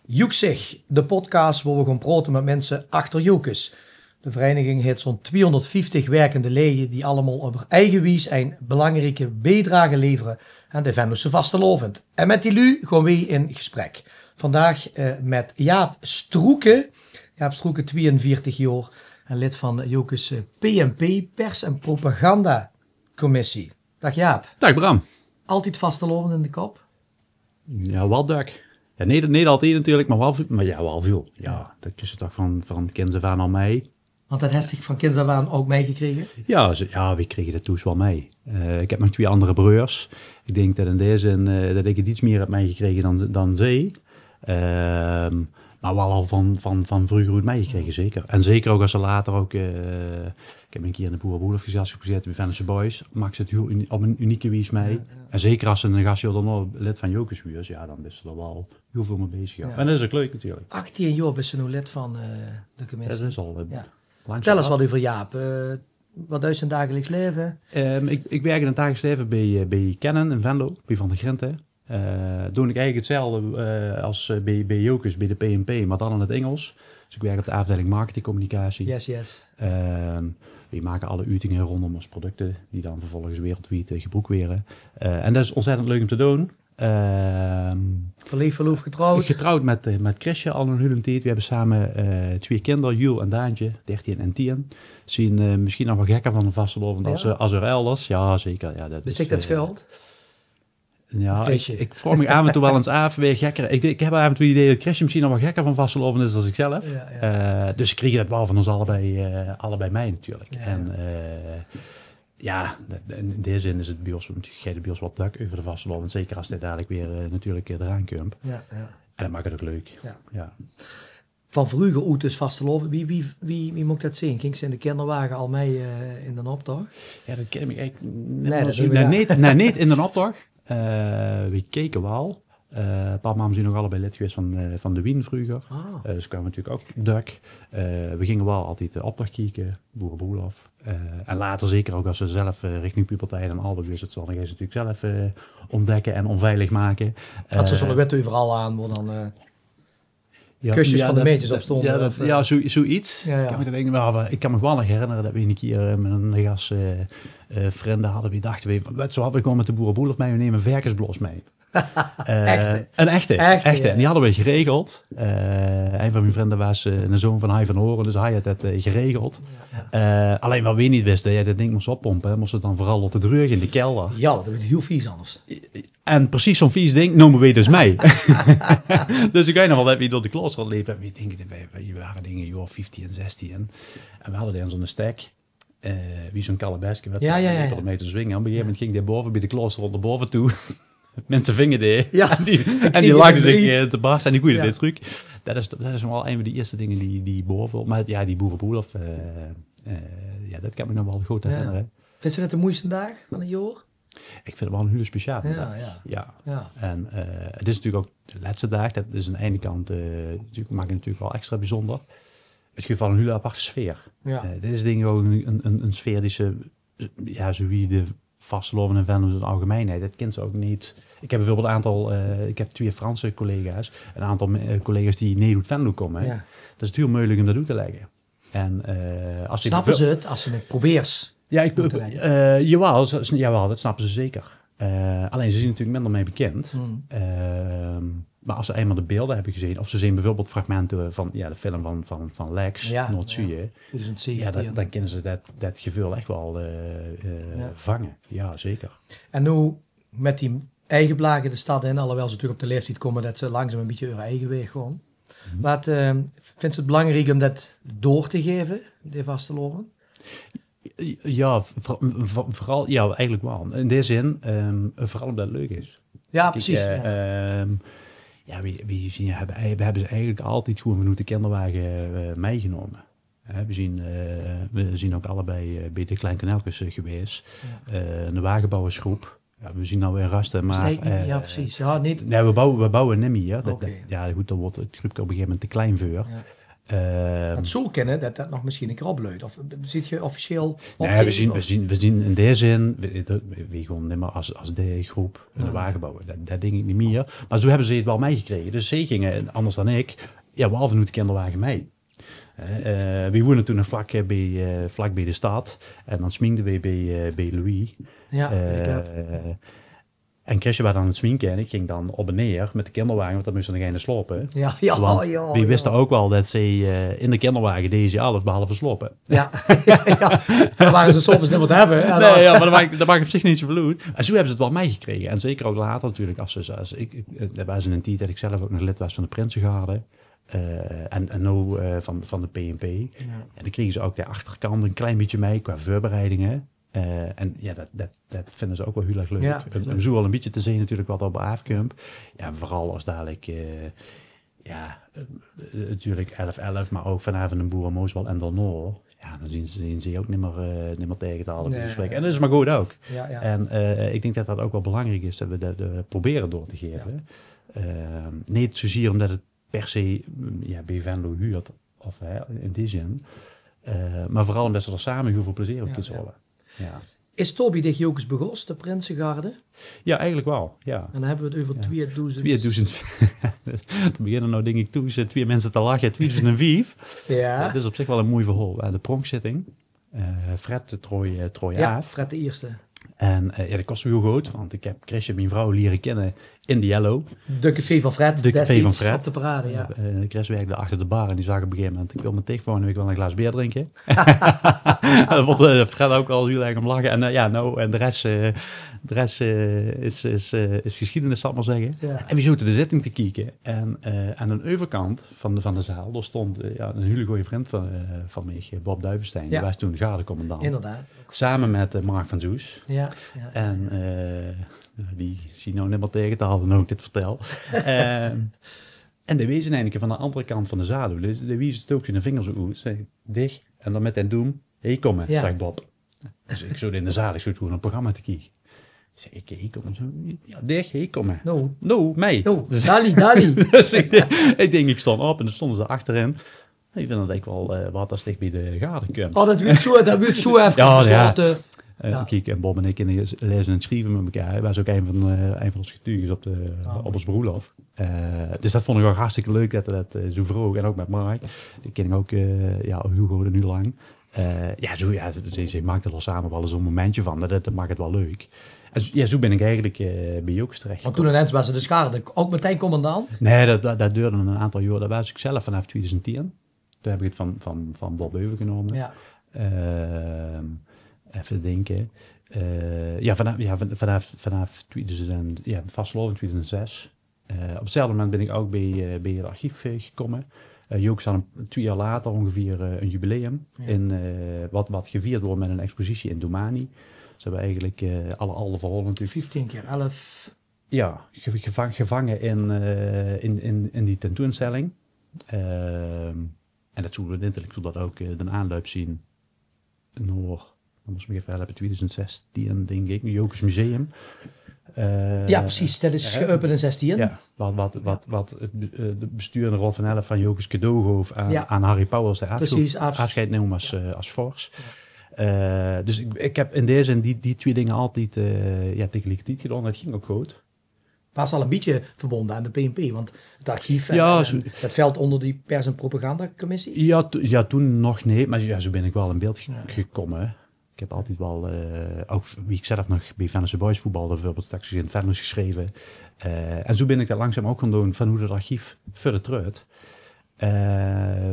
Joeksig, de podcast waar we gaan praten met mensen achter Joekes. De vereniging heeft zo'n 250 werkende leden die allemaal op hun eigen wijze een belangrijke bijdrage leveren aan de Venlose vastelovend. En met die lui gaan we in gesprek. Vandaag met Jaap Stroeke. Jaap Stroeke, 42 jaar en lid van Joekes PNP, Pers- en Propaganda Commissie. Dag Jaap. Dag Bram. Altijd vastelovend in de kop? Ja, wel dak. Ja, niet altijd natuurlijk, maar wel veel. Ja, dat is toch van kinds af aan al mee. Want dat heb ik van kinds af aan ook meegekregen? Ja, we kregen dat toen wel mee. Ik heb nog 2 andere broers. Ik denk dat in deze zin dat ik het iets meer heb meegekregen dan zij. Maar wel al van vroeger goed meegekregen, zeker. En zeker ook als ze later ook... ik heb een keer in de Boerenboerengezelschap gezeten bij Venlose Boys. Maakt ze het heel op een unieke wijze mee. Ja. En zeker als ze een gastje dan nog lid van Joekes was, ja, dan is ze er wel heel veel mee bezig. Ja. En dat is ook leuk natuurlijk. 18 jaar is ze nu lid van de commissie. Dat is al lang. Vertel eens wat over Jaap. Wat is zijn dagelijks leven? Ik werk in het dagelijks leven bij Kennen in Venlo, bij Van der Grinten. Doe ik eigenlijk hetzelfde als bij Joekes, bij de PNP, maar dan in het Engels. Dus ik werk op de afdeling marketingcommunicatie. Yes. We maken alle uitingen rondom onze producten, die dan vervolgens wereldwijd gebruikt worden. En dat is ontzettend leuk om te doen. Verliefd, verloofd, getrouwd? Getrouwd met Chrisje al een hele tijd. We hebben samen 2 kinderen, Jules en Daantje, 13 en 10. Zien misschien nog wel gekker van een vastelovend als er elders. Ja, zeker. Ja, dat Bestikt dat schuld? Ja, ik vroeg me af en toe wel eens af, weer gekker. Ik heb af en toe het idee dat Chrisje misschien nog wel gekker van vastelovend is dan ikzelf. Ja. Dus ik kreeg het wel van ons allebei mee natuurlijk. Ja. En in deze zin is het bios wat druk over de vastelovend. Zeker als dit dadelijk weer natuurlijk eraan komt. Ja. En dat maakt het ook leuk. Ja. Van vroeger uit dus vastelovend, wie moet dat zien? Ging ze in de kinderwagen al mee in de optocht? Ja, dat ken ik eigenlijk niet in de optocht. We keken wel. Papa en mama zijn nog allebei lid geweest van de Wien vroeger. Dus kwamen natuurlijk ook druk. We gingen wel altijd de optocht kijken, Boerenboelhof. En later zeker ook als ze zelf richting puberteit en al, dus het zal nog eens natuurlijk zelf ontdekken en onveilig maken. Dat ze zo'n wet overal aan, waar dan kusjes van de meisjes op stonden. Zoiets. Ja. Ik kan me wel nog herinneren dat we een keer met een gast vrienden hadden. We dachten, zo hadden we gewoon met de Boerenboelhof mee, we nemen verkersblos mee. Een echte. Ja. En die hadden we geregeld. Een van mijn vrienden was een zoon van Hij van Horen, dus hij had het geregeld. Alleen wat we niet wisten, dat ding moest oppompen, moest het dan vooral op de drug in de kelder. Ja, dat is heel vies anders. En precies zo'n vies ding noemen we dus mee. Dus ik weet nog wel dat we door de klooster liepen. We denken, we waren dingen, joh, 15 en 16. En we hadden dan zo'n stek. Wie zo'n kalebesje werd mee te zwingen. Op een gegeven moment ging die boven bij de klooster onderboven toe. Mensen vingen die. Ja. En die lagen zich te barsten en die goeie dit truc. Dat is wel een van de eerste dingen die boven. Maar ja, die Boerenboelhof, dat kan me nog wel goed herinneren. Vind je dat de mooiste dag van het jaar? Ik vind het wel een hele speciale dag. Ja. En het is natuurlijk ook de laatste dag. Dat is aan de ene kant maakt het natuurlijk wel extra bijzonder. Het geeft wel een hele aparte sfeer. Ja. Dit is denk ik ook een sfeer die ze, zo wie de vastelovend en Venlo in de algemeenheid, dat kent ze ook niet. Ik heb bijvoorbeeld ik heb 2 Franse collega's, een aantal collega's die niet uit Venlo komen. Ja. Dat is heel moeilijk om dat uit te leggen. En als snappen ze het als ze het probeert? Ja, jawel, dat snappen ze zeker. Alleen ze zijn natuurlijk minder mee bekend. Maar als ze eenmaal de beelden hebben gezien, of ze zien bijvoorbeeld fragmenten van de film van Lex, Noord-Zuid, dan kunnen ze dat gevoel echt wel vangen. Ja, zeker. En nu met die eigen blagen de stad in, alhoewel ze natuurlijk op de leeftijd komen dat ze langzaam een beetje hun eigen weg gaan. Wat vindt ze het belangrijk om dat door te geven, die vastelovend? Ja, vooral, ja, eigenlijk wel. In deze zin, vooral omdat het leuk is. Ja, precies. We hebben ze eigenlijk altijd gewoon vanuit de kinderwagen meegenomen. We zien ook allebei bij de Klein Kanelkes geweest. De wagenbouwersgroep. Ja, we zien nou weer rasten, maar... ja, precies. Ja, niet... Nee, we bouwen niet meer. Dan wordt het groepje op een gegeven moment te klein voor. Het zou kennen dat nog misschien een keer opleut. Of zit je officieel op? Nee, we zien in deze zin, we gewoon niet meer als de groep in de wagenbouw. Dat denk ik niet meer. Maar zo hebben ze het wel meegekregen. Dus ze gingen, anders dan ik, ja, we nu de kinderwagen mee. We woonden toen nog vlak bij de stad. En dan sminkten we bij Louis. Ja, en Chrisje was aan het sminken en ik ging dan op en neer met de kinderwagen, want dan moesten ze nog geen slopen. Want we wisten ook wel dat ze in de kinderwagen deze alles behalve slopen. Ja, dan waren ze soms niet wat hebben. Ja, nee, ja, maar dat maakt op zich niet zoveel uit. En zo hebben ze het wel meegekregen. En zeker ook later natuurlijk, als ik dat was in een tijd dat ik zelf ook nog lid was van de Prinsengarde. En nu van de PNP. Ja. En dan kregen ze ook de achterkant een klein beetje mee qua voorbereidingen. En ja, dat vinden ze ook wel heel erg leuk. Ja, om zo wel een beetje te zien natuurlijk wat op afkomt. Ja, vooral als dadelijk, natuurlijk 11-11, maar ook vanavond een Boerenmoosbal en Delnoor. Ja, dan zien ze ook niet meer tegen te halen gesprek. En dat is maar goed ook. Ja. En ik denk dat ook wel belangrijk is dat we dat proberen door te geven. Ja. Niet zozeer omdat het per se bij Venlo huurt, of in die zin. Maar vooral omdat ze er samen heel veel plezier op kunnen hebben. Ja. Is Toby de Jokers Begos, de Prinsengarde? Ja, eigenlijk wel, ja. En dan hebben we het over 2000. 2000. Toen beginnen nou denk ik tussen 2 mensen te lachen, 2005. Ja. Dat is op zich wel een mooi verhaal. De pronkzitting. Fred de Trooi Aaf. Fred de eerste. En dat kost me heel goed, want ik heb Chrisje, mijn vrouw, leren kennen in de Yellow. De café van Fred, de café van Fred. Op de parade, ja. Chris werkte achter de bar en die zag op een gegeven moment, ik wil mijn telefoon en ik wil een glas bier drinken. Daar vond Fred ook al heel erg om lachen. En de rest is geschiedenis, zal ik maar zeggen. Ja. En we zochten de zitting te kijken. En aan de overkant van de zaal, daar stond een hele goede vriend van mij, Bob Duivenstein. Die was toen de gardecommandant. Inderdaad. Samen met Mark van Zoes. Ja. En die zie nou net maar tegen te halen, nou ik dit vertel. En die wezen eigenlijk van de andere kant van de zaal. Dus die wezen het ook zijn vingers zo uit. Zeg, dicht. En dan met hen doen. Hé, kom maar, zegt Bob. Dus ik zo in de zaal, ik zo gewoon een programma te kijken. Zeg ik, hé, kom zo. Ja, dicht, hé, kom maar. No, mij. No, Dali. Dus ik denk, ik stond op en dan stonden ze achterin. Ik vind dat ik wel wat als dicht bij de garde komt. Oh, dat wordt zo even. Ja. Kijk, en Bob en ik lezen en schrijven met elkaar. Hij was ook een van ons getuigen op ons broerlof. Dus dat vond ik ook hartstikke leuk dat hij dat zo vroeg. En ook met Mark. Die ken ik ook, Hugo er nu lang. Ze maakten er samen wel eens een momentje van. Dat maakt het wel leuk. En ja, zo ben ik eigenlijk bij Jokers terecht. Want toen ineens was ze de schade ook meteen commandant? Nee, dat duurde een aantal jaar. Dat was ik zelf vanaf 2010. Toen heb ik het van Bob overgenomen. Ja. Even denken. Vanaf 2000, vastgelopen 2006. Op hetzelfde moment ben ik ook bij het archief gekomen. Jokers had 2 jaar later ongeveer een jubileum. In, wat gevierd wordt met een expositie in Domani. Ze hebben eigenlijk alle verhalen natuurlijk. 15 keer 11. Ja, gevangen in die tentoonstelling. En dat zullen we dat ook de aanloop zien. Dan moest ik even helpen, 2016 denk ik, Jokers Museum. Ja, precies, dat is geopend in 16. Ja, wat het bestuur en Rol van Helft van Jokers cadeau gaf aan Harry Pauwels, de afscheid nemen als fors. Ja. Dus ik heb in deze en die 2 dingen altijd tegelijkertijd gedaan, dat ging ook goed. Was al een beetje verbonden aan de PNP, want het archief en dat veld onder die pers- en propagandacommissie? Ja, toen nog nee, maar zo ben ik wel in beeld gekomen. Ik heb altijd wel, ook wie ik zelf nog bij Venlo Boys voetbal bijvoorbeeld straks in het Venlo geschreven. En zo ben ik dat langzaam ook gaan doen van hoe het archief verder terug.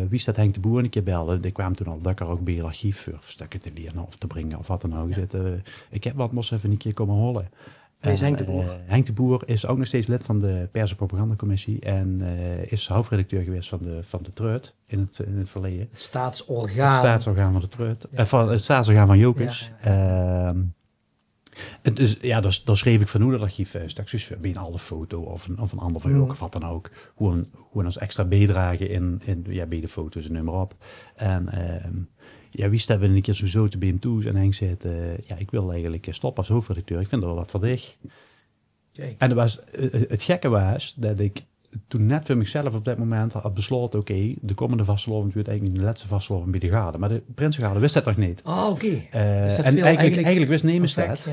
Wie staat Henk de Boer een keer bellen? Die kwam toen al dat ik er ook bij het archief voor stukken te leren of te brengen of wat dan ook. Ja. Ik heb wat moest even een keer komen holen. Wie is Henk de Boer? Henk de Boer is ook nog steeds lid van de pers- en propagandacommissie en is hoofdredacteur geweest van de Treut in het verleden. Het staatsorgaan. Het staatsorgaan van de Treut. Het staatsorgaan van Jokers. Ja. Dus ja, daar schreef ik van hoe dat archief straks bij een halve foto of een ander verhaal of wat dan ook. Gewoon als extra bijdrage bij de foto's en nummer op. En wie staat we een keer zo te bij hem toe en Henk zei, ik wil eigenlijk stoppen als hoofdredacteur. Ik vind er wel wat voor dich. En het gekke was dat ik toen net voor mezelf op dat moment had besloten, oké, de komende vastelovend wordt eigenlijk niet de laatste vastelovend bij de Garde. Maar de Prinsengarde wist dat nog niet. Oh, oké. En eigenlijk wist Nemes dat.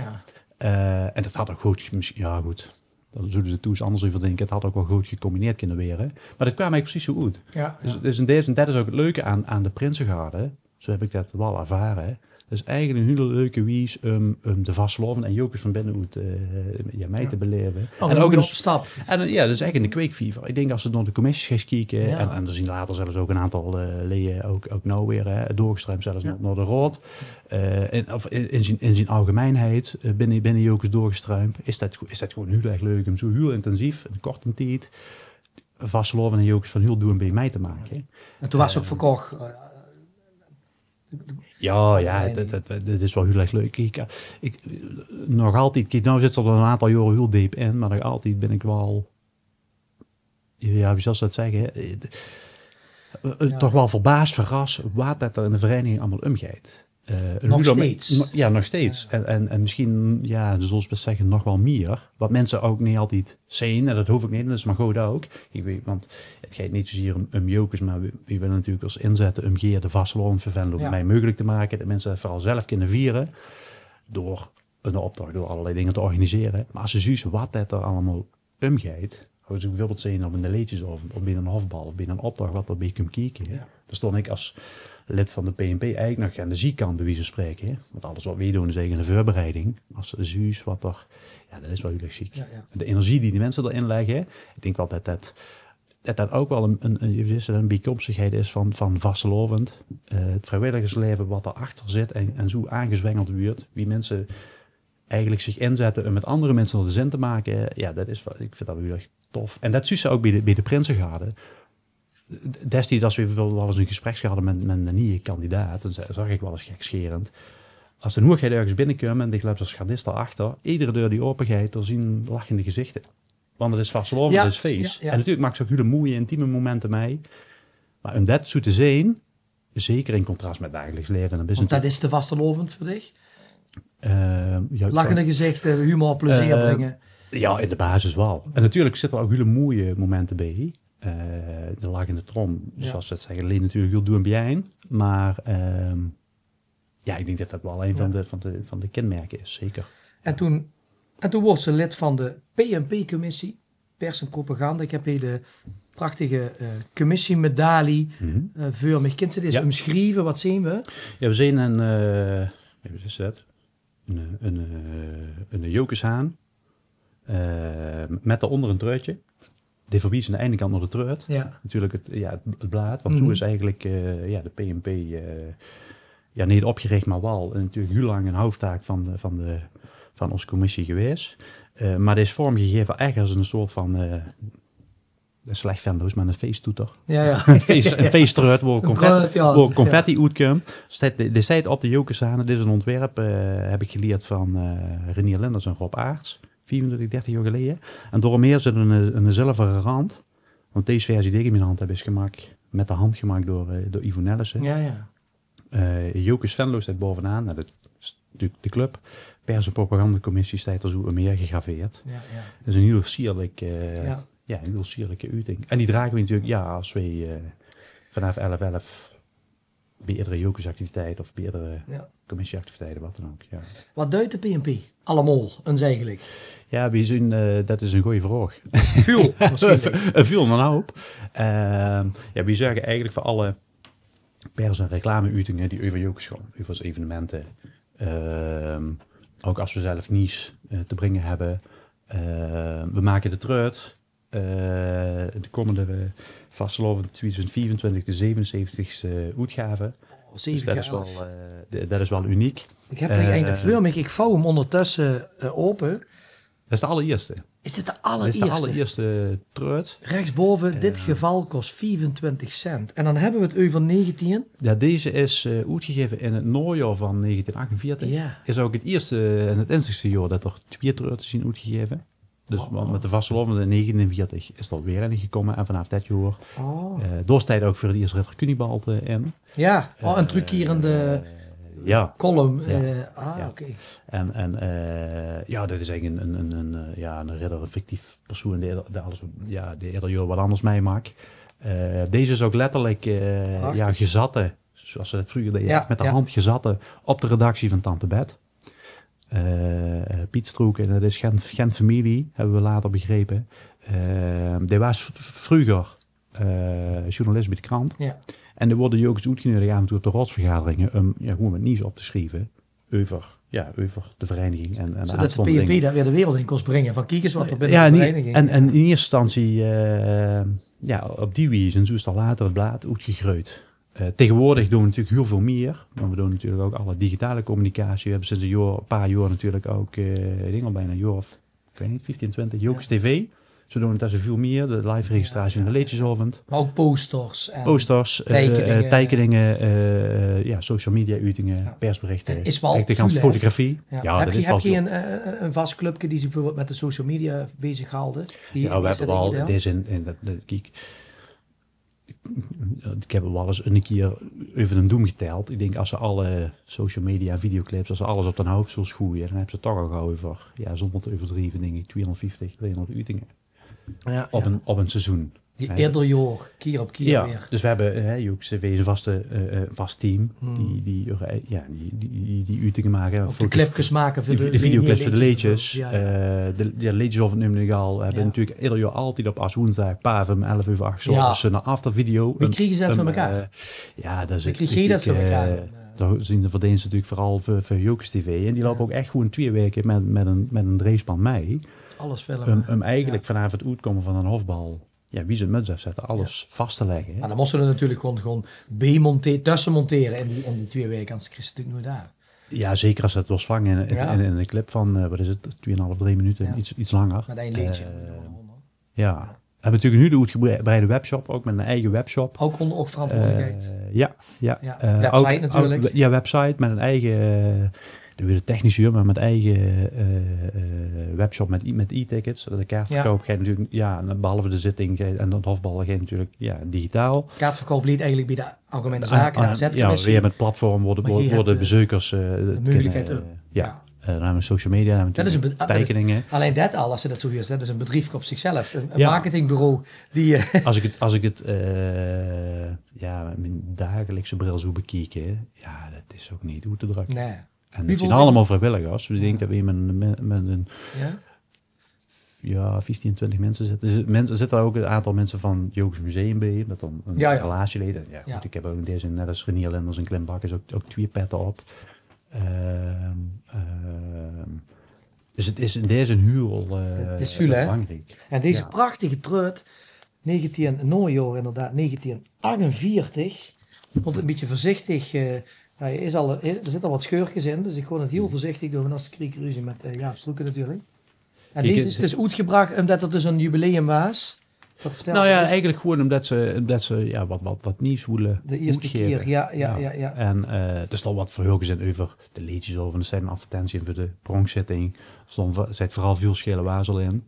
Ja. En dat had ook goed, ja goed, dan zullen ze toes anders over denken. Het had ook wel goed gecombineerd kunnen worden. Maar dat kwam eigenlijk precies zo goed. Ja, Dus in deze, en dat is ook het leuke aan de Prinsengarde. Zo heb ik dat wel ervaren. Dus eigenlijk een hele leuke wijze om de vastelovend en jokers van binnenuit mij te beleven. En ook een stap. En dat is eigenlijk in de kweekviever. Ik denk als ze door de commissies gaan kijken, en er zien later zelfs ook een aantal leden ook nou weer doorgestruimd, zelfs naar de rood. In zijn algemeenheid binnen jokers doorgestruimd, is dat gewoon heel erg leuk om zo heel intensief, in korte tijd, vastelovend en jokers van heel doen bij mij te maken. En toen was ook verkocht. Ja, dat is wel heel erg leuk. Ik nog altijd, kijk, nou zit er al een aantal jaren heel diep in, maar nog altijd ben ik wel, ja, wie zal dat zeggen, toch wel verbaasd, verrast wat dat er in de vereniging allemaal omgaat. Nog steeds. Ja, nog steeds. Ja. En misschien, ja, zoals we zeggen, nog wel meer. Wat mensen ook niet altijd zien, en dat hoef ik niet, dat is maar goed ook. Ik weet, want het gaat niet zozeer om jokers, maar we willen natuurlijk als inzetten om de vastelovend voor Venlo mij mogelijk te maken. Dat mensen het vooral zelf kunnen vieren. Door een opdracht, door allerlei dingen te organiseren. Maar als ze zien wat dat er allemaal omgaat. Als ik bijvoorbeeld zien op een leedjes of binnen een hofbal of binnen een opdracht wat er bij kunt kijken. Ja. Dan stond ik als lid van de PNP eigenlijk nog aan de ziekant bij wie ze spreken. Hè? Want alles wat wij doen is eigenlijk een voorbereiding. Als ze zuus wat er, ja, dat is wel heel erg ziek. Ja, ja. De energie die mensen erin leggen, ik denk wel dat ook wel een bijkomstigheid is van vastelovend. Het vrijwilligersleven wat erachter zit en zo aangezwengeld wordt. Wie mensen eigenlijk zich inzetten om met andere mensen naar de zin te maken. Ja, dat is, ik vind dat heel erg tof. En dat zie je ook bij de Prinsengarde. Destijds, als we bijvoorbeeld wel eens een gesprek hadden met een nieuwe kandidaat, dan zag ik wel eens gekscherend. Als de noegheid ergens binnenkomt en ik loop als gardist daarachter, iedere deur die open gaat, dan zien lachende gezichten. Want het is vastelovend, het is feest. Ja, ja. En natuurlijk maakt ze ook hele mooie, intieme momenten mee. Maar om dat zo te zien, zeker in contrast met het dagelijks leven. En want dat is de vastelovend voor dich? Lachende gezichten, humor, plezier brengen. Ja, in de basis wel. En natuurlijk zitten er ook hele mooie momenten bij. De lachende trom, zoals ze het zeggen, alleen natuurlijk heel doen bij. Maar ja, ik denk dat dat wel een van de kenmerken is, zeker. En toen was ze lid van de PNP-commissie, pers en propaganda. Ik heb hier de prachtige commissiemedaille voor me. Kent ze deze omschreven? Wat zien we? Ja, we zien wat is dat? Een jokershaan met daaronder een truitje. De verbies aan de ene kant naar de truit. Ja. Natuurlijk het blaad. Want toen is eigenlijk de PNP niet opgericht, maar wel natuurlijk heel lang een hoofdtaak van onze commissie geweest. Maar dit is vormgegeven eigenlijk als een soort van slecht Venlo's, maar een feesttoeter. Ja. Een feeststruit waar confetti uitkomt. Dit staat op de jokershaan. Dit is een ontwerp, heb ik geleerd van Renier Linders en Rob Aarts. 34, 30 jaar geleden. En door meer zit een zilveren rand. Want deze versie die ik in mijn hand heb is gemaakt met de hand gemaakt door Ivo Nellissen. Ja. Jokers Venlo staat bovenaan. Nou, dat is natuurlijk de club. Pers- en propagandacommissie staat er zo meer gegraveerd. Ja. Dat is een heel sierlijk, een heel sierlijke uiting. En die dragen we natuurlijk, als we vanaf 11/11 bij eerdere jokersactiviteiten of bij eerdere commissieactiviteiten, wat dan ook. Ja. Wat duidt de PNP? Allemaal, eens eigenlijk. Ja, we zien, dat is een goede vraag. Veel, veel, maar nou op. We zeggen eigenlijk voor alle pers- en reclameuitingen die over jokers gaan, over evenementen, ook als we zelf nieuws te brengen hebben. We maken de truit. De komende vastelovend 2024 de 77ste uitgave. Dus dat is wel uniek. Ik heb een vormig, ik vouw hem ondertussen open. Dat is de allereerste. Is dit de allereerste? Dat is de allereerste truit. Rechtsboven, dit geval kost 24 cent. En dan hebben we het over 19. Ja, deze is uitgegeven in het najaar van 1948. Ja. Is ook het eerste en het eerste jaar dat er 2 truiten zijn uitgegeven. Dus met de vastelovende 49 is er weer in gekomen. En vanaf dat jaar doorstijd ook voor het eerste Ritter Kunibald in. Ja, een truckerende Ja. column. Ja. Oké. En ja, dat is eigenlijk een ridder, een fictief persoon die ieder jaar wat anders meemaakt. Deze is ook letterlijk gezatten, zoals ze het vroeger deden, met de hand gezatten op de redactie van Tante Bet. Piet Stroeken, dat is geen familie, hebben we later begrepen. Die was vroeger journalist bij de krant. Ja. En er worden ook eens uitgenodigd af en toe op de rotsvergaderingen om gewoon met nieuws op te schrijven over de vereniging. En zodat de PNP daar weer de wereld in kost brengen. Van kijk eens wat er binnen de vereniging. En in eerste instantie op die wijze en zo is het al later het blad uitgegroeid. Tegenwoordig doen we natuurlijk heel veel meer. Maar we doen natuurlijk ook alle digitale communicatie. We hebben sinds een paar jaar natuurlijk ook, ik denk al bijna een jaar of, ik weet niet, 15, 20, Jokers TV. Zo doen we het veel meer. De live registratie van de leedjesavond. Maar ook posters. Tekeningen, social media uitingen, persberichten. Het is wel fotografie. Ja. Heb je een vast clubje die zich bijvoorbeeld met de social media bezighouden? We hebben al deze ik heb wel eens een keer even een doem geteld. Ik denk als ze alle social media videoclips, als ze alles op de hoofd zullen schoeien, dan hebben ze toch al gauw over, zonder te overdrijven, denk ik 250, 300 uitingen. Op een seizoen. Die ieder jaar, keer op keer weer. Dus we hebben Jokers TV is een vast team die uitingen maken. Of de clipjes maken voor de videoclips voor de leedjes. De leedjes of het nummer legaal hebben natuurlijk ieder jaar altijd op als woensdag, om 11 uur 8 zo een aftervideo. Wie kregen ze dat voor elkaar? Wie kreeg je dat voor elkaar? Daar zien de verdiensten natuurlijk vooral voor Jokers TV. En die lopen ook echt gewoon 2 weken met een dreespan mee. Alles filmen. Om eigenlijk vanaf het uitkomen van een hofbal, wie zijn muts afzetten, alles vast te leggen. Maar dan moesten we natuurlijk gewoon tussen monteren in die 2 weken, anders kreeg je natuurlijk nooit daar. Ja, zeker als het was vangen in een clip van, wat is het, 2,5, 3 minuten, iets langer. Met een leedje. We hebben natuurlijk nu de uitgebreide webshop, ook met een eigen webshop. Ook onder verantwoordelijkheid. Website natuurlijk. Website met een eigen... de technische uur, maar met eigen webshop met e-tickets. De kaartverkoop gaat natuurlijk, behalve de zitting en de hofballen gaat natuurlijk digitaal. Kaartverkoop liet eigenlijk bij de algemene zaken. Weer met platform worden bezoekers de mogelijkheid. dan hebben we social media, dan hebben we tekeningen. Alleen dat al, als ze dat zo is, dat is een bedrijf op zichzelf. Een marketingbureau die... Als ik het met mijn dagelijkse bril zo bekijken, dat is ook niet hoe te druk. Nee. En het zijn allemaal vrijwilligers. We denken dat we met een 15, 20 mensen zitten. Er zitten ook een aantal mensen van het Jokers Museum bij. Dat dan een relatieleden. Goed, ik heb ook deze, net als Renier Lenders en Klim Bakkers, ook 2 petten op. Dus het is in deze huur belangrijk. En deze prachtige truit, 1948, want een beetje voorzichtig... er zitten al wat scheurtjes in, dus ik kon het heel voorzichtig doen als de kriekruzie met Stroeken natuurlijk. En deze is dus uitgebracht omdat er dus een jubileum was. Eigenlijk gewoon omdat ze wat nieuws willen. De eerste keer, ja. En er is al wat verhulken zijn over de leedjes over. Er zijn een advertentie voor de pronkszitting. Er zit vooral veel schele wazel in.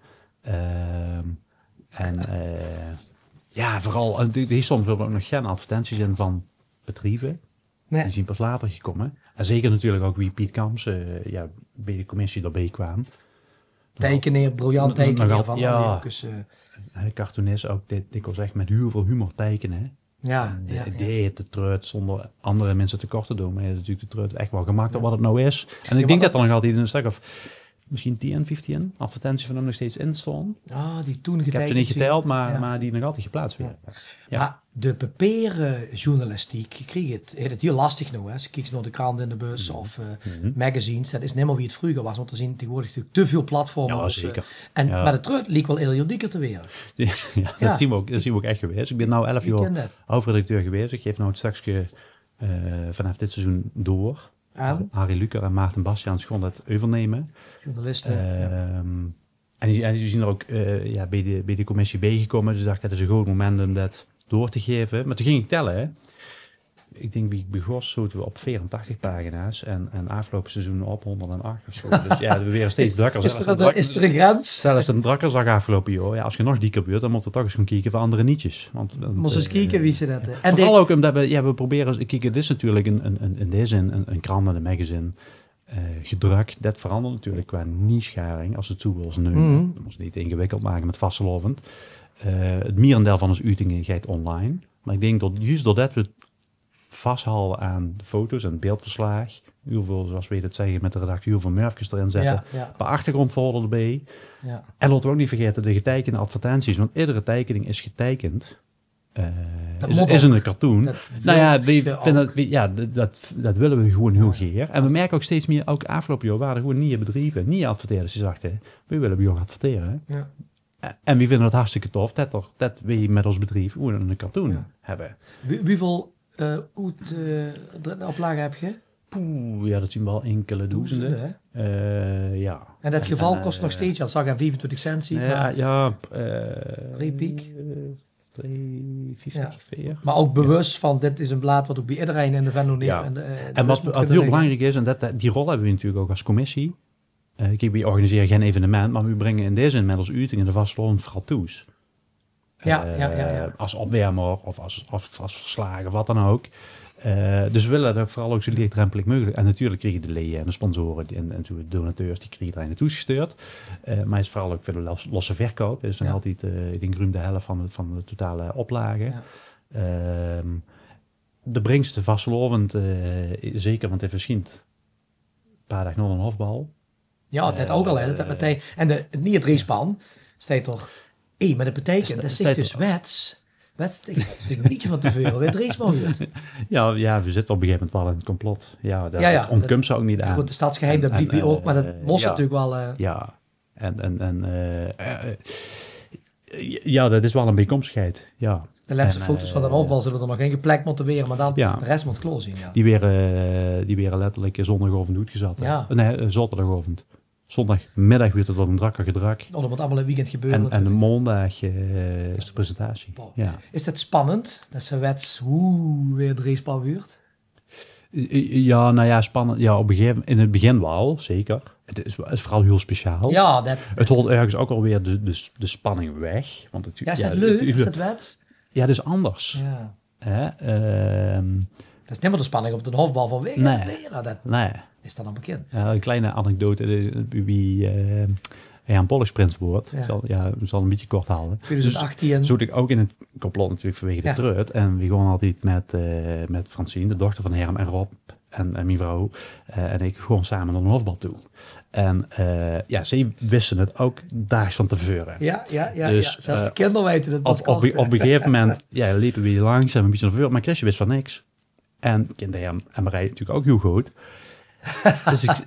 Vooral, hier stond ook nog geen advertenties in van bedrijven. Nee. Die zijn pas later gekomen. En zeker natuurlijk ook wie Piet Kamps bij de commissie erbij kwam. Tekenen, briljant tekenen van cartoonist ook dikwijls echt met heel veel humor tekenen. Die de truit zonder andere mensen tekort te doen. Maar je hebt natuurlijk de truit echt wel gemaakt op wat het nou is. En ik denk dat er nog altijd een stuk of misschien 10, 15 advertenties van hem nog steeds in staan. Die toen ik heb ze niet geteld, maar die nog altijd geplaatst werden. Maar de papieren journalistiek kreeg het heel lastig nu. Als je kijkt naar de krant in de bus of magazines, dat is niet meer wie het vroeger was. Want er zijn tegenwoordig natuurlijk te veel platformen. Ja, zeker. Maar de truit liep wel heel dikker te weer. Dat zien we ook echt geweest. Ik ben nu 11 jaar hoofdredacteur geweest. Ik geef nou het stukje vanaf dit seizoen door. Harry Luker en Maarten Bastiaans gewoon dat overnemen. Journalisten. En die zien er ook bij de commissie bijgekomen. Dus ik dacht, dat is een goed moment om dat door te geven. Maar toen ging ik tellen. ik denk wie begos zoten we op 84 pagina's en afgelopen seizoen op 108 of zo. Dus ja, we weer steeds drukker. Is er een grens? Zelfs een drakkerzak afgelopen jaar. Ja, als je nog dieper wordt, dan moet je toch eens gaan kijken voor andere nietjes. Moest eens kijken wie ze dat... En vooral ook omdat we proberen... Kijk, dit is natuurlijk in deze een krant en een magazine gedrukt. Dat verandert natuurlijk qua niche-scharing als het toe wil nu. Dat moet je niet ingewikkeld maken met vastelovend. Het merendeel van ons uitingen gaat online. Maar ik denk dat juist doordat we vasthouden aan de foto's en het beeldverslag, heel veel, zoals we dat zeggen met de redactie, heel veel murfjes erin zetten, een paar achtergrondfoto's erbij. Ja. En laten we ook niet vergeten de getekende advertenties, want iedere tekening is getekend. Is een cartoon. Dat willen we gewoon heel geer. En we merken ook steeds meer, ook afgelopen jaar waren er gewoon nieuwe bedrijven, nieuwe adverteerders die dachten, we willen bij jou adverteren. Ja. En we vinden het hartstikke tof dat we met ons bedrijf gewoon een cartoon hebben. Hoeveel oplagen heb je? Ja, dat zien wel enkele duizenden. Ja. En dat geval kost nog steeds, dat zag aan 25 cent zien. Repiek. 3,50 4. Maar ook bewust van, dit is een blaad wat ook bij iedereen in de Venlo neemt. Ja. En wat heel belangrijk is, en die rol hebben we natuurlijk ook als commissie. Kijk, we organiseren geen evenement, maar we brengen in deze met ons uitingen de vastlovend vooral toe. Als opwarmer of als verslagen, wat dan ook. Dus we willen dat vooral ook zo laagdrempelig mogelijk. En natuurlijk krijg je de leden en de sponsoren en natuurlijk de donateurs, die krijgen daar naartoe gestuurd. Maar het is vooral ook veel losse verkoop. Dus dan altijd, ik denk ruim de helft van de totale oplage. Ja. De brengste vastlovend, zeker, want het verschijnt een paar dagen nog een hofbal. Ja, dat ook al. Hè. En niet het respan, staat toch... maar dat betekent, dat zegt dus wets. Dat is natuurlijk een beetje van te veel. Het respan wordt. Ja, we zitten op een gegeven moment wel in het complot. Dat ontkomt ze ook niet aan. Goed, de staatsgeheim, dat biedt bij ook, maar dat moest natuurlijk wel... dat is wel een bijkomstigheid. Ja. De laatste foto's van de hofbal zullen er nog geen geplekt moeten weer, maar dan de rest moet kloos zien. Ja. Die werden letterlijk zondagochtend uitgezet. Ja. Nee, zaterdagochtend. Zondagmiddag werd het op een drakker gedrak. Dat moet allemaal een weekend gebeuren. En de maandag is de presentatie. Ja. Is het spannend dat ze wets weer het respan wordt? Ja, spannend. Ja, op een gegeven moment, in het begin wel, zeker. Het is vooral heel speciaal. Ja, het holt ergens ook alweer de spanning weg. Want het, is dat leuk? Is dat wets? Ja, dat is anders. Ja. Dat is niet meer de spanning op de hofbal van weer. Nee. Is dat al bekend? Een kleine anekdote. Wie Jan Pollux wordt. Zal een beetje kort houden. 2018. Dus zoet ik ook in het complot natuurlijk vanwege de treut. En we gaan altijd met Francine, de dochter van Herm en Rob en mijn vrouw. En ik gewoon samen naar een hofbal toe. En ze wisten het ook daags van tevoren. Ja. Zelfs de kinderen weten het. Op een gegeven moment liepen we langzaam een beetje naar voren. Maar Chrisje wist van niks. En kinderen en Marij natuurlijk ook heel goed.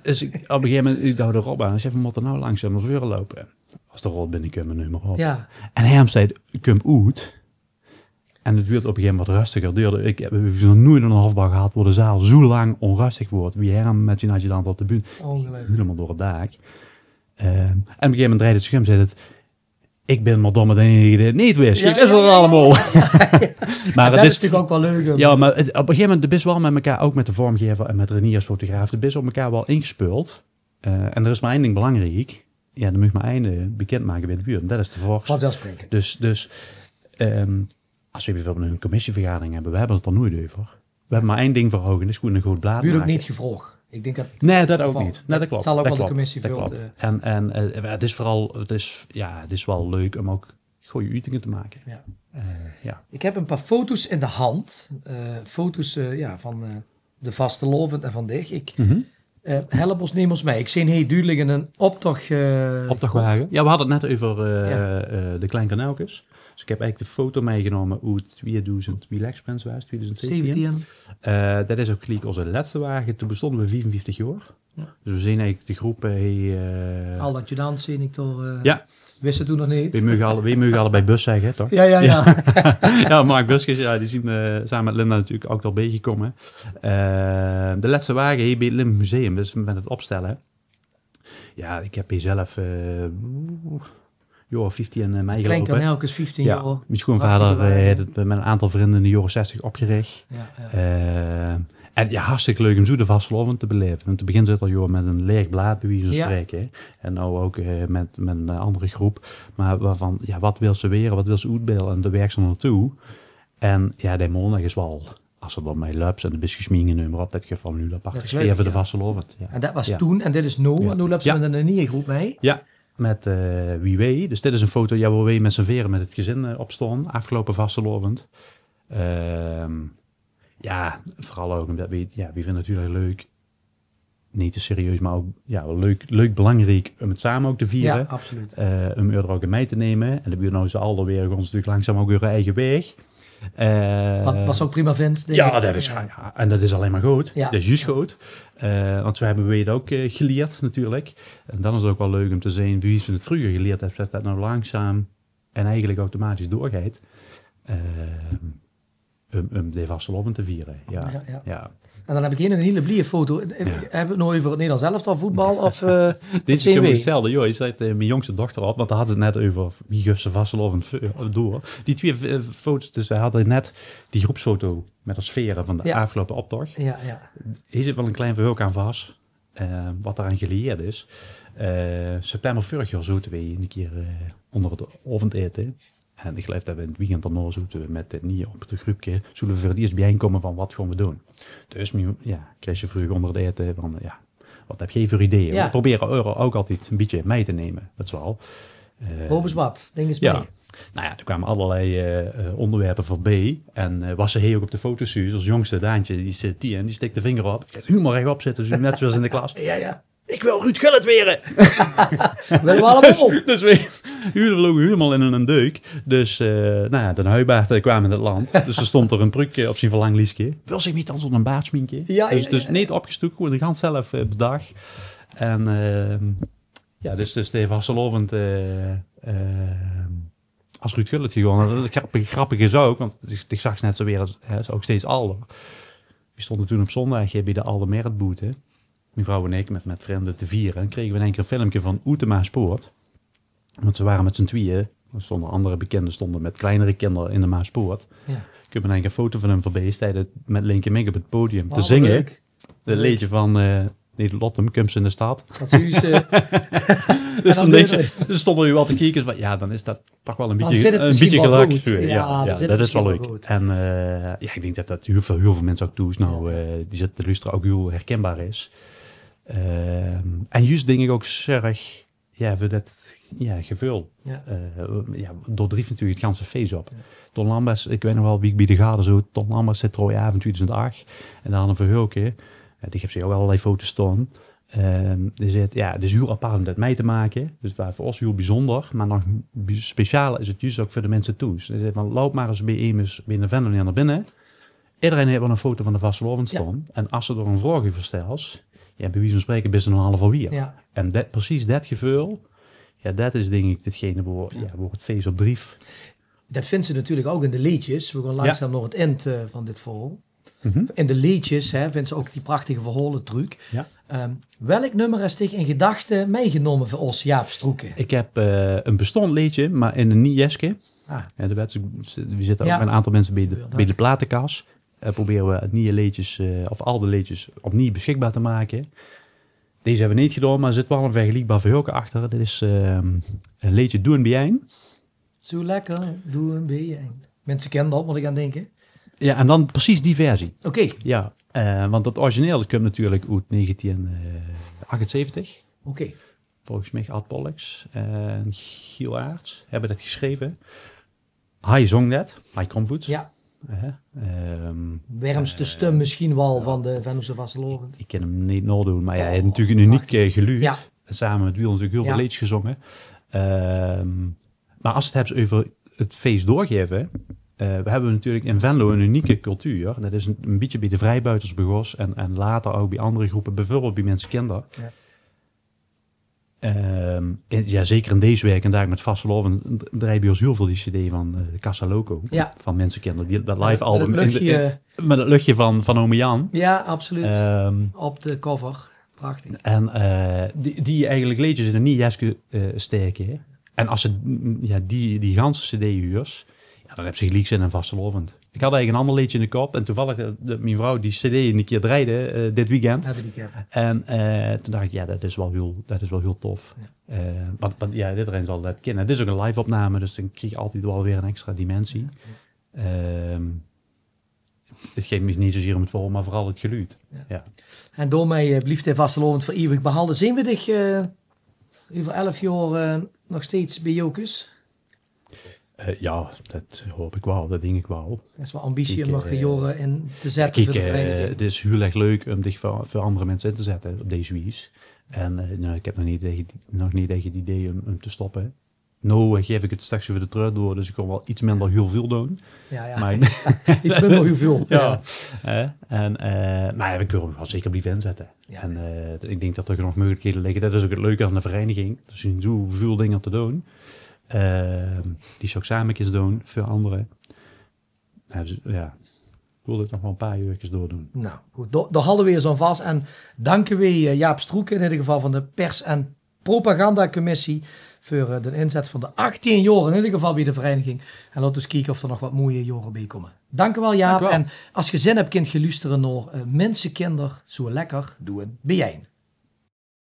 dus ik op een gegeven moment, ik dacht erop aan. Ik zei, we moeten nou langzaam naar voren lopen. Als de rol binnenkomen, nu maar op. Ja. En hij zei, kom uit. En het werd op een gegeven moment wat rustiger. We hebben nog nooit een hofbal gehad waar de zaal zo lang onrustig wordt. Wie hem met zijn adjudant op de bühne. Helemaal door het dak. En op een gegeven moment draaide het scherm en zei het... Ik ben maar domme de enige die het niet wist. Ik wist het allemaal. Maar dat is natuurlijk ook wel leuk. Ja, maar op een gegeven moment de best wel met elkaar, ook met de vormgever en met Renier als fotograaf, de best op elkaar wel ingespeeld. En er is maar één ding belangrijk. Ja, dan moet je maar einde bekendmaken bij de buurt. Dat is te volgen. Vanzelfsprekend. Dus als we bijvoorbeeld een commissievergadering hebben, we hebben het er nooit over. We hebben maar één ding voor ogen, dat is gewoon een goed blad. Buurt ook niet gevraagd. Ik denk dat... Nee, dat ook niet. Nee, dat klopt. Het zal ook dat wel de commissie vult. En het is vooral, het is wel leuk om ook goede uitingen te maken. Ja. Ik heb een paar foto's in de hand. Foto's van de vastelovend en van dich. Help ons, neem ons mee. Ik zie heel duidelijk een optochtwagen. Ja, we hadden het net over de Klein Kanaalkes. Dus ik heb eigenlijk de foto meegenomen uit 2000, wie Lexprens was, 2017. Dat is ook gelijk onze laatste wagen. Toen bestonden we 45 jaar. Ja. Dus we zien eigenlijk de groep... Al dat adjudant zie ik toch... Ja. Wisten toen nog niet. We mogen allebei bus zeggen, toch? Ja. Ja, Mark Buskes, die zien samen met Linda natuurlijk ook al bijgekomen. De laatste wagen hier bij het Limburg Museum, dus met het opstellen. Ja, ik heb hier zelf... joh, 15 mei Klein gelopen. Kanelkes, 15 Ja, jaar. mijn schoonvader Prachtige heeft het met een aantal vrienden in de jaren 60 opgericht. Ja. En ja, hartstikke leuk om zo de vastelovend te beleven. Want te begin zit al joh, met een leeg blaad, bij wie ze Ja. spreken. En nou ook met een andere groep. Maar waarvan, ja, wat wil ze weer, wat wil ze uitbeelden? En daar werkt ze naartoe. En ja, de maandag is wel, als ze dan met lups en de biscuitsmingen nummer op, dat geval nu apart Dat is geschreven leuk, de ja. vastelovend. Ja. En dat was Ja. toen, en dit is nu. Ja. En nu lopen ze Ja. met een nieuwe groep mee. Ja, met wie weet. Dus dit is een foto, ja, waar we met z'n veren met het gezin opstonden, afgelopen vastelovend. Ja, vooral ook omdat we vinden het natuurlijk leuk, niet te serieus, maar ook ja, leuk, belangrijk om het samen ook te vieren. Ja, absoluut. Om er ook in mee te nemen. En de buurt nou ze alweer gaan ze natuurlijk langzaam ook weer hun eigen weg. Wat was ook prima vindt. Ja, dat is, ja, en dat is alleen maar goed. Ja. Dat is juist goed. Want zo hebben we het ook geleerd natuurlijk. En dan is het ook wel leuk om te zien wie ze het vroeger geleerd hebben. Dat dat nou langzaam en eigenlijk automatisch doorgaat. Om de vastelovend te vieren. Ja. Ja, ja. Ja. En dan heb ik hier een hele blije foto. Hebben we het nou over het Nederlands elftal voetbal of Deze keer CNW? hetzelfde. Joh, je zet mijn jongste dochter op, want daar hadden ze het net over wie geeft ze vastelovend door. Die twee foto's, dus wij hadden net die groepsfoto met de sferen van de Ja. afgelopen optocht. Ja, ja. Hier zit wel een klein verhulp aan vast, wat eraan gelieerd is. September vorig jaar zouden we een keer onder het avondeten. En ik geloof dat we in het weekend daarna zouden we met het niet op het groepje, zullen we voor het eerst bijeenkomen van wat gaan we doen. Dus ja, kreeg je vroeger onder het eten van ja, wat heb je voor ideeën? Ja. We proberen euro ook altijd een beetje mee te nemen, dat is wel. Bobus wat, ding is mee. Ja. Nou ja, er kwamen allerlei onderwerpen voorbij. En was ze heel ook op de foto's, als jongste Daantje, die zit die en die steekt de vinger op. Ik ga het humor rechtop zitten, dus net zoals in de klas. Ja, ja. Ik wil Ruud Gullit weren! Willen we allemaal op? Dus we lopen helemaal in een deuk. Dus, nou ja, de huibaard kwam in het land. Dus er stond er een pruk op zijn verlangliesje. Wil zich niet dan zo'n baardsminkje? Ja, Dus ja. niet opgestoken, gewoon de gans zelf bedacht. En ja, dus de vastelovend als Ruud Gullit gewoon. Het grappige is ook, want ik zag ze net zo weer, is ook steeds ouder. We stonden toen op zondag bij de Alde Meritboete. Mijn vrouw en ik met vrienden te vieren. En kregen we in één keer een filmpje van Oetema Spoort. Want ze waren met z'n tweeën. Er stonden andere bekenden stonden met kleinere kinderen in de Maaspoort. Ja. Ik heb in één keer een foto van hem voorbij stijden met Linke Mink op het podium te wat zingen. leuk. Het liedje van Lottem, Kums in de stad. Dat is juist, Dus dan dan denk weer- je, er stonden nu wel te kijken. Van, ja, dan is dat toch wel een Dan beetje, zit het een misschien beetje wel geluk. goed. Ja, Ja, dan ja, zit het dat is wel misschien leuk. wel goed. En ja, ik denk dat heel veel mensen ook toe is. Nou, die zitten te luisteren ook heel herkenbaar is. En juist denk ik ook zorg voor dat gevul. Ja. Doordrieft natuurlijk het ganse feest op. Ton Lambers, ik weet nog wel wie ik bij de Garde zo. Ton Lambers zit Trooi Avond 2008. En dan een Verhulke. Die heeft zich ook allerlei foto's staan. Die zegt, ja, het is heel apart om dat mee te maken. Dus waar voor ons heel bijzonder. Maar nog specialer is het juist ook voor de mensen toe. Dus die zegt, loop maar eens bij Emus binnen Venlo naar binnen. Iedereen heeft wel een foto van de vastelovend staan. Ja. En als ze door een vraag verstelt, ja, bij wie van spreken best een half alweer. Ja. En precies dat gevoel, ja, dat is denk ik datgene waar het feest op drief. Dat vindt ze natuurlijk ook in de liedjes. We gaan langzaam naar het eind van dit verhaal. Mm-hmm. In de liedjes vindt ze ook die prachtige verhalen truc. Ja. Welk nummer is zich in gedachten meegenomen voor ons, Jaap Stroeken? Ik heb een bestond liedje, maar in een niet-jeske. Ah. Ja, we zitten ook Ja. met een aantal mensen bij de platenkas. Proberen we het nieuwe liedjes, of al de liedjes, opnieuw beschikbaar te maken. Deze hebben we niet gedaan, maar er zit wel een vergelijkbaar verhulken achter. Dit is een liedje Doe een Bien. Zo lekker, doe een beetje. Mensen kennen dat, moet ik aan denken. Ja, en dan precies die versie. Oké. Ja, want het origineel komt natuurlijk uit 1978. Oké. Volgens mij Ad Pollux en Giel Aerts hebben dat geschreven. Hij zong dat, hij kwam goed. Ja. Wermste de stem misschien wel van de Venlose Vastelovend. Ik kan hem niet nadoen, maar ja, hij heeft natuurlijk een uniek geluid. Ja. Samen met Wiel natuurlijk heel veel liedjes gezongen. Maar als het hebben over het feest doorgeven, we hebben natuurlijk in Venlo een unieke cultuur. Dat is een beetje bij de vrijbuiters begos en later ook bij andere groepen, bijvoorbeeld bij mensen kinderen. Ja. Ja, zeker in deze week en daar met vastelovend draaien bij ons heel veel die cd van de Casa Loco. Ja. Van Mensen dat live album. Met het luchtje, met het luchtje van Ome Jan. ja, absoluut. Op de cover. Prachtig. En die eigenlijk liedjes in een niet-jeske steken. En als ze die ganse cd-huurs, dan heb ze gelijk zin in vastelovend. Ik had eigenlijk een ander liedje in de kop. En toevallig, mijn vrouw die cd een keer draaide dit weekend. En toen dacht ik, dat is wel heel tof. Ja. Want iedereen zal dat kennen. Het is ook een live opname, dus dan krijg je altijd wel weer een extra dimensie. Het geeft me niet zozeer om het voor, maar vooral het geluid. Ja. En door mij blieft hij vastelovend voor eeuwig behalden. Zien we dich over 11 jaar nog steeds bij Jokus? Ja, dat hoop ik wel, dat denk ik wel. Dat is wel ambitie om nog jaren in te zetten voor de vereniging. Het is heel erg leuk om dich voor andere mensen in te zetten op deze wijze. En ik heb nog niet echt het idee om te stoppen. Nou geef ik het straks weer de terug door, dus ik kan wel iets minder heel veel doen. Ja. Maar, iets minder heel veel. Ja. Maar we kunnen wel zeker blijven inzetten. Ja. En ik denk dat er nog mogelijkheden liggen. Dat is ook het leuke aan de vereniging. Er zijn zoveel dingen te doen. Die zou ik samen eens doen voor anderen. Dus, ik wil dit nog wel een paar uurtjes doordoen. Nou, goed. Daar hadden we zo vast. En danken we Jaap Stroeken, in ieder geval van de Pers- en Propagandacommissie, voor de inzet van de 18 jaar in ieder geval bij de vereniging. En laten we eens kijken of er nog wat mooie jaren bij komen. Dank u wel, Jaap. En als je zin hebt, kunt je luisteren naar Mensenkinder, zo lekker doen bij jij.